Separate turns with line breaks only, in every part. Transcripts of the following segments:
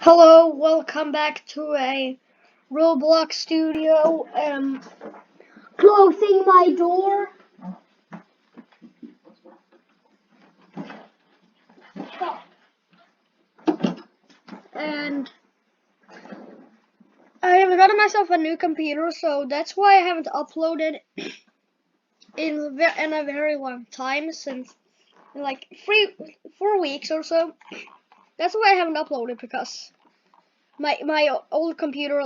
Hello, welcome back to a Roblox studio. Closing my door. And I have gotten myself a new computer, so that's why I haven't uploaded in a very long time, since like 4 weeks or so. That's why I haven't uploaded, because my old computer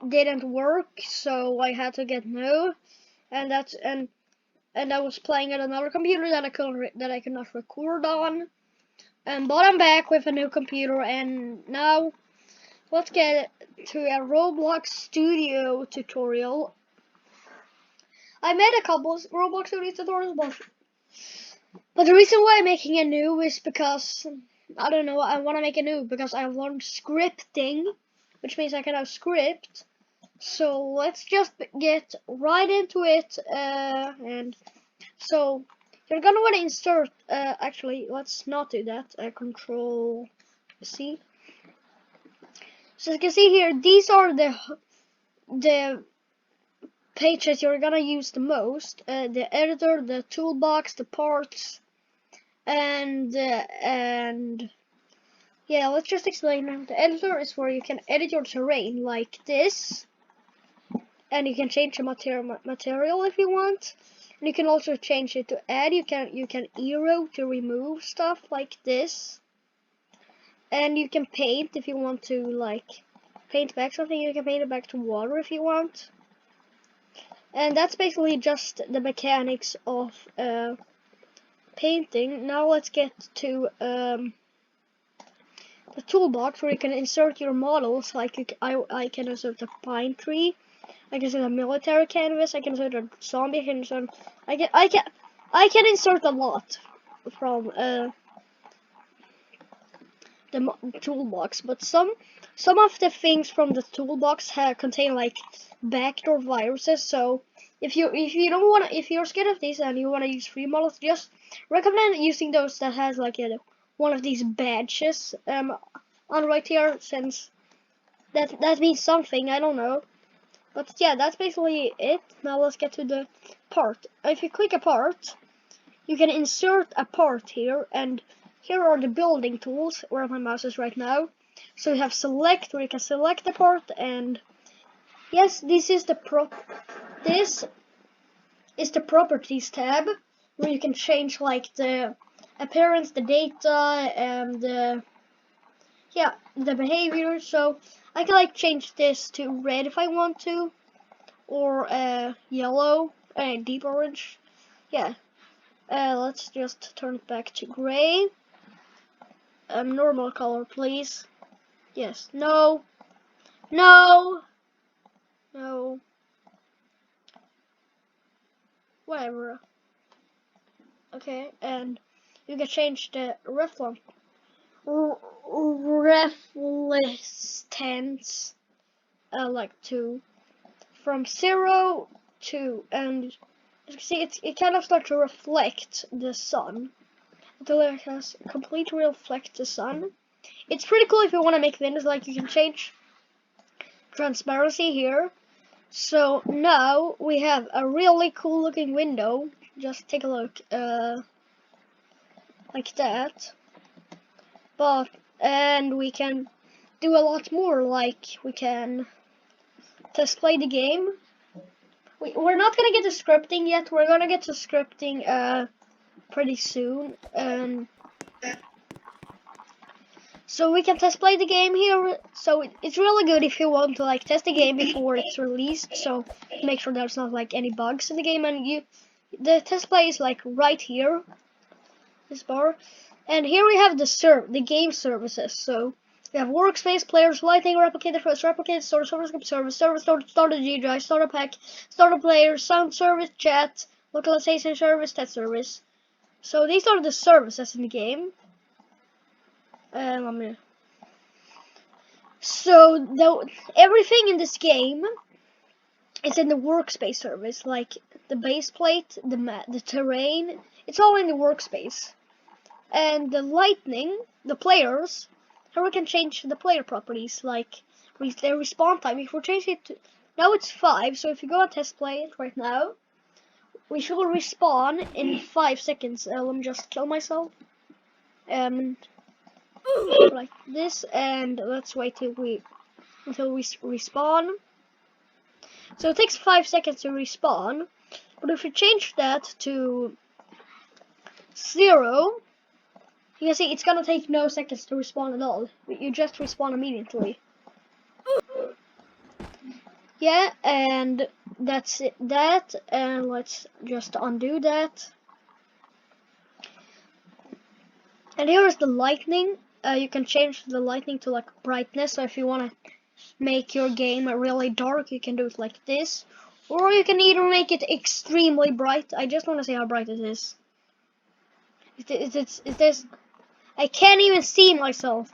didn't work, so I had to get new, and I was playing at another computer that I could not record on. But I'm back with a new computer, and now let's get to a Roblox Studio tutorial. I made a couple of Roblox Studio tutorials, but the reason why I'm making a new is because, I don't know, I want to make a new because I learned scripting, which means I can now script. So let's just get right into it, and so you're gonna want to insert, actually, let's not do that, Control C. So as you can see here, these are the pages you're gonna use the most. The editor, the toolbox, the parts, and yeah, let's just explain now. The editor is where you can edit your terrain like this, and you can change the material if you want. And you can also change it to add. You can arrow to remove stuff like this. And you can paint if you want to, like, paint back something. You can paint it back to water if you want. And that's basically just the mechanics of painting. Now let's get to the toolbox, where you can insert your models. Like I can insert a pine tree, I can insert a military canvas, I can insert a zombie, I can insert a lot from the toolbox. But some of the things from the toolbox contain like backdoor viruses. So if you're scared of these and you want to use free models, just recommend using those that has like one of these badges on right here, since that means something, I don't know. But yeah, that's basically it. Now let's get to the part. If you click a part, you can insert a part here, and here are the building tools where my mouse is right now. So you have select, where you can select the part, and yes, this is the properties tab, where you can change like the appearance, the data, and the behavior. So I can like change this to red if I want to, or yellow, deep orange. Yeah. Let's just turn it back to gray. Normal color, please. Yes. No. No. No. Whatever. Okay, and you can change the reflectance, like to from 0 to, and as you can see, it kind of starts to reflect the sun until it has completely reflect the sun. It's pretty cool if you want to make windows. Like, you can change transparency here. So now we have a really cool looking window. Just take a look, like that. And we can do a lot more. Like, we can test play the game. We're not gonna get to scripting yet. We're gonna get to scripting pretty soon. So we can test play the game here. So it's really good if you want to like test the game before it's released. So make sure there's not like any bugs in the game. And the test play is like right here, this bar. And here we have the game services. So we have workspace, players, lighting, replicator, first replicator, service, start a GDI, start a pack, start a player, sound service, chat, localization service, test service. So these are the services in the game. So everything in this game is in the workspace service, like the base plate, the terrain. It's all in the workspace. And the lightning, the players, Here we can change the player properties, like the respawn time. If we change it to, now it's 5, so if you go and test play it right now, we should respawn in 5 seconds. Let me just kill myself. Like this, and let's wait until we respawn. So it takes 5 seconds to respawn, but if we change that to 0, you can see it's gonna take no seconds to respawn at all. You just respawn immediately. Yeah, and that's it. That, and let's just undo that. And here is the lightning. You can change the lightning to like brightness. So if you want to make your game really dark, you can do it like this, or you can either make it extremely bright. I just want to see how bright it is. Is this? I can't even see myself.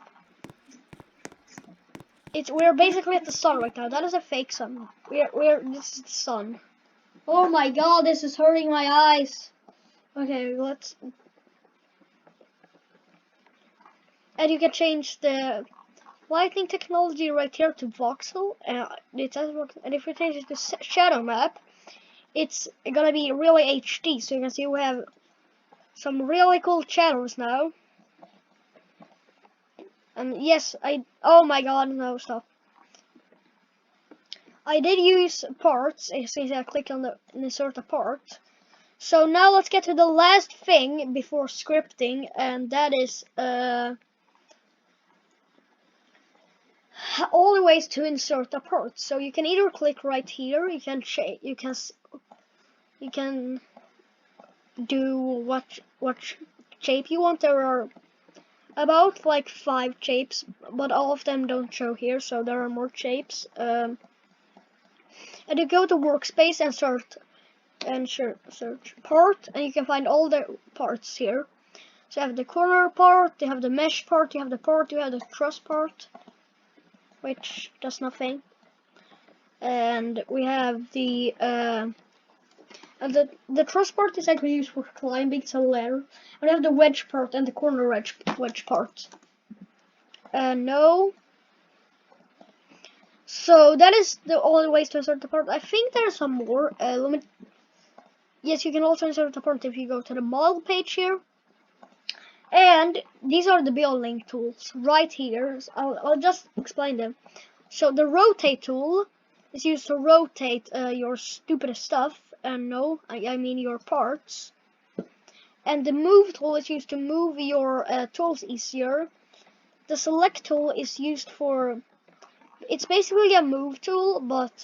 We're basically at the sun right now. That is a fake sun. This is the sun. Oh my god, this is hurting my eyes. Okay, let's. And you can change the lighting technology right here to voxel. And if we change it to shadow map, it's gonna be really HD. So you can see we have some really cool shadows now. And yes, oh my god, no, stop. I did use parts. As soon as I click on the insert a part. So now let's get to the last thing before scripting, and that is all the ways to insert a part. So you can either click right here. You can do what shape you want. There are about like 5 shapes, but all of them don't show here, so there are more shapes. And you go to workspace and search part, and you can find all the parts here. So you have the corner part, you have the mesh part, you have the truss part, which does nothing, and we have the truss part is actually used for climbing, so there. And we have the wedge part and the corner wedge part. No. So that is the only ways to insert the part. I think there's some more. Yes, you can also insert the part if you go to the model page here. And these are the building tools right here. So I'll just explain them. So the rotate tool is used to rotate your stupid stuff. And no, I mean your parts. And the move tool is used to move your tools easier. The select tool is used for, it's basically a move tool, but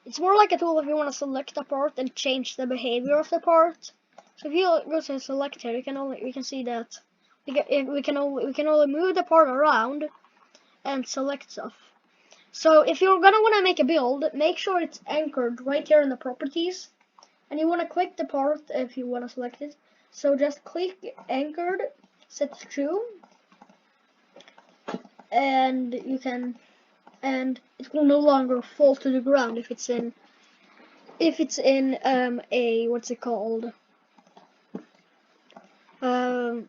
it's more like a tool if you want to select a part and change the behavior of the part. So if you go to select here, we can see that we can only move the part around and select stuff. So if you're gonna want to make a build, make sure it's anchored right here in the properties, and you want to click the part if you want to select it. So just click anchored, set true, and it will no longer fall to the ground if it's in a what's it called? If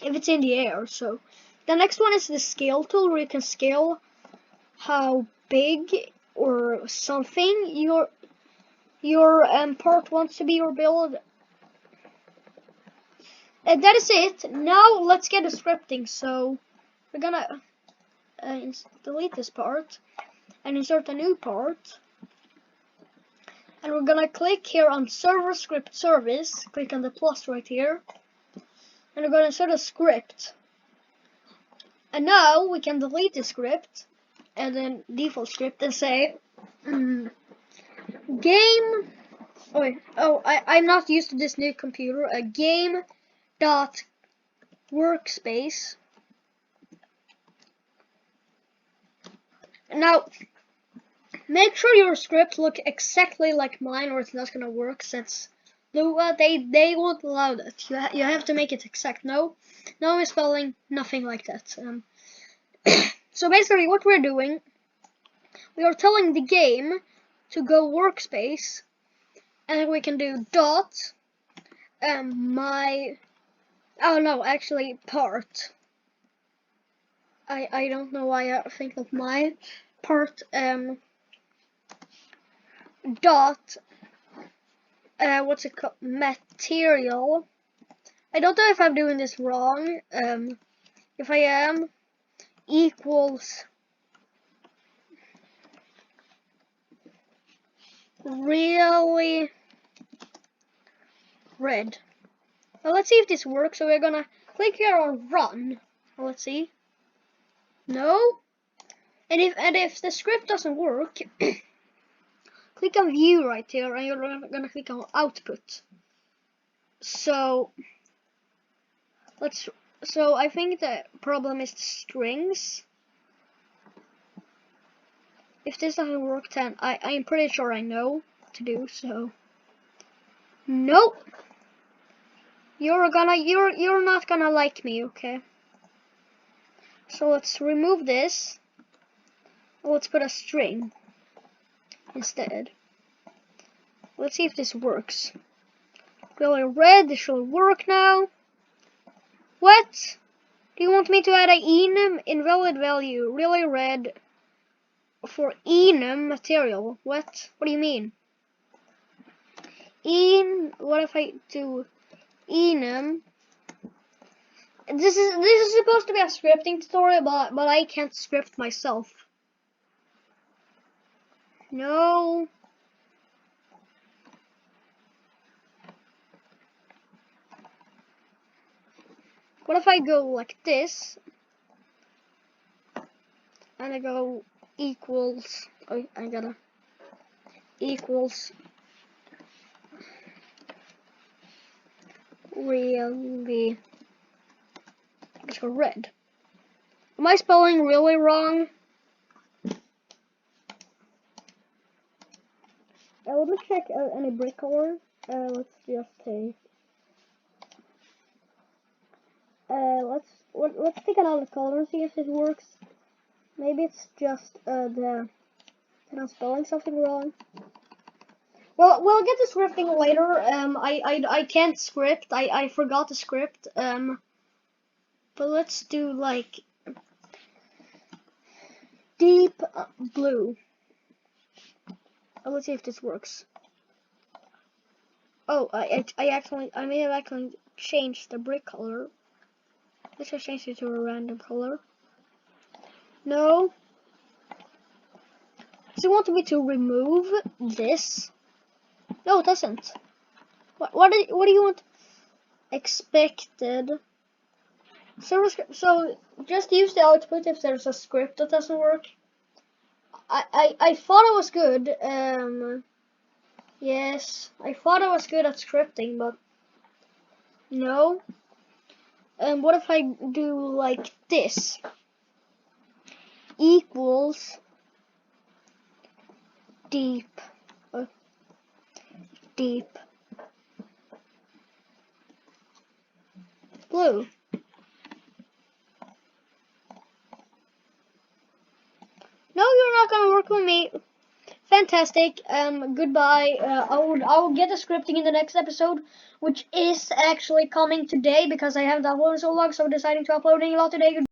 it's in the air. So the next one is the scale tool, where you can scale how big or something your part wants to be or build. And that is it. Now let's get to scripting. So we're gonna delete this part and insert a new part. And we're gonna click here on server script service. Click on the plus right here. And we're gonna insert a script. And now we can delete the script and then default script and say game. I'm not used to this new computer. A game dot workspace. Now make sure your script look exactly like mine, or it's not gonna work. Since Lua, they won't allow that. You have to make it exact. No misspelling, nothing like that. So basically, what we're doing, we are telling the game to go workspace, and we can do dot Oh no, actually part. I don't know why I think of my part dot what's it called, material. I don't know if I'm doing this wrong. If I am, equals really red. Well, let's see if this works. So we're gonna click here on run. Well, let's see. No. And if the script doesn't work, click on view right here, and you're gonna click on output. So let's. So I think the problem is the strings. If this doesn't work, then I'm pretty sure I know what to do. So nope. You're not gonna like me, okay? So let's remove this. Let's put a string instead. Let's see if this works. Really red, this should work now. What? Do you want me to add a enum invalid value? Really red for enum material? What? What do you mean? What if I do enum? This is supposed to be a scripting tutorial, but I can't script myself. No. What if I go like this? And I go equals. Oh, I gotta equals really. Let's go red. Am I spelling really wrong? Let me check any brick color. Let's just take. Let's take another color and see if it works. Maybe it's just that I'm spelling something wrong. Well, we'll get to scripting later. I can't script. I forgot the script. But let's do like deep blue. Let's see if this works. Oh, I may have actually changed the brick color. Let's just change it to a random color. No. Does it want me to remove this? No, it doesn't. What do you want? Expected. So just use the output if there's a script that doesn't work. I thought it was good. Yes, I thought I was good at scripting, but no. What if I do like this? Equals deep blue. No, you're not gonna work with me. Fantastic. Goodbye. I will get the scripting in the next episode, which is actually coming today because I haven't uploaded so long, so I'm deciding to upload a lot today.